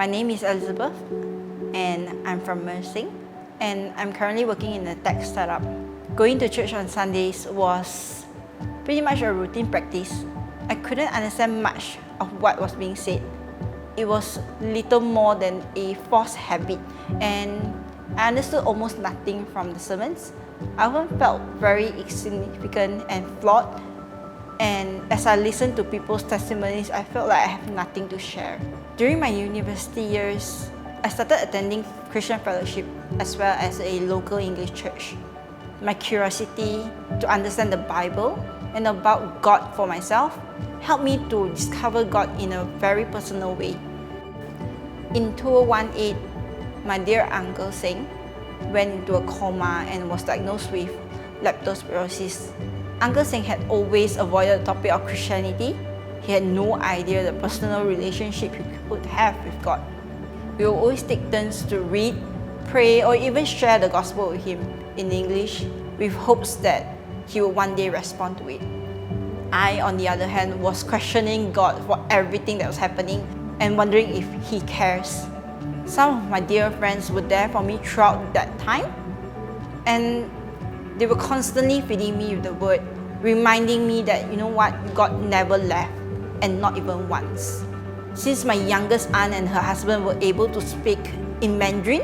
My name is Elizabeth, and I'm from Mersing, and I'm currently working in a tech startup. Going to church on Sundays was pretty much a routine practice. I couldn't understand much of what was being said. It was little more than a forced habit, and I understood almost nothing from the sermons. I often felt very insignificant and flawed, and as I listened to people's testimonies, I felt like I have nothing to share. During my university years, I started attending Christian fellowship as well as a local English church. My curiosity to understand the Bible and about God for myself helped me to discover God in a very personal way. In 2018, my dear Uncle Seng went into a coma and was diagnosed with leptospirosis. Uncle Seng had always avoided the topic of Christianity. He had no idea the personal relationship he could have with God. We would always take turns to read, pray, or even share the gospel with him in English with hopes that he would one day respond to it. I, on the other hand, was questioning God for everything that was happening and wondering if he cares. Some of my dear friends were there for me throughout that time, and they were constantly feeding me with the word, reminding me that, you know what, God never left, and not even once. Since my youngest aunt and her husband were able to speak in Mandarin,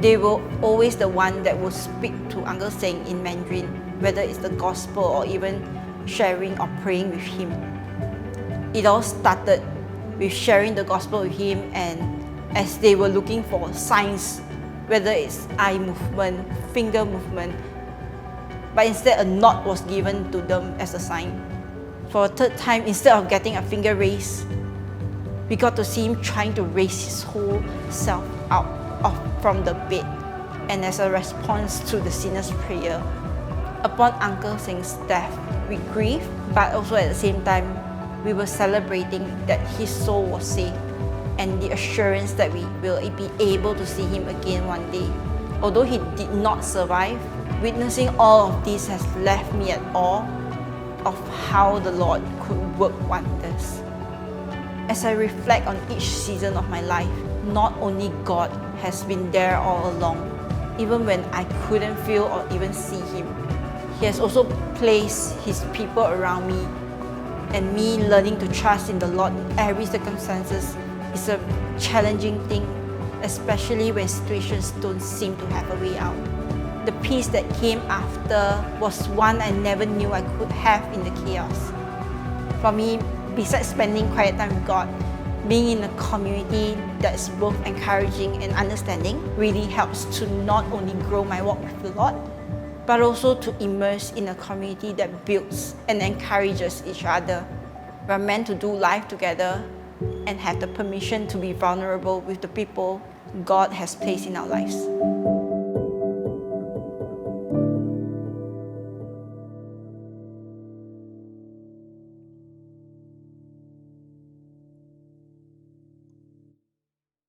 they were always the one that would speak to Uncle Seng in Mandarin, whether it's the gospel or even sharing or praying with him. It all started with sharing the gospel with him, and as they were looking for signs, whether it's eye movement, finger movement, but instead a nod was given to them as a sign. For a third time, instead of getting a finger raised, we got to see him trying to raise his whole self out from the bed, and as a response to the sinner's prayer. Upon Uncle Seng's death, we grieved, but also at the same time, we were celebrating that his soul was saved and the assurance that we will be able to see him again one day. Although he did not survive, witnessing all of this has left me at awe of how the Lord could work wonders. As I reflect on each season of my life, not only God has been there all along, even when I couldn't feel or even see him. He has also placed his people around me, and me learning to trust in the Lord in every circumstances is a challenging thing, especially when situations don't seem to have a way out. The peace that came after was one I never knew I could have in the chaos. For me, besides spending quiet time with God, being in a community that's both encouraging and understanding really helps to not only grow my walk with the Lord, but also to immerse in a community that builds and encourages each other. We're meant to do life together and have the permission to be vulnerable with the people God has placed in our lives.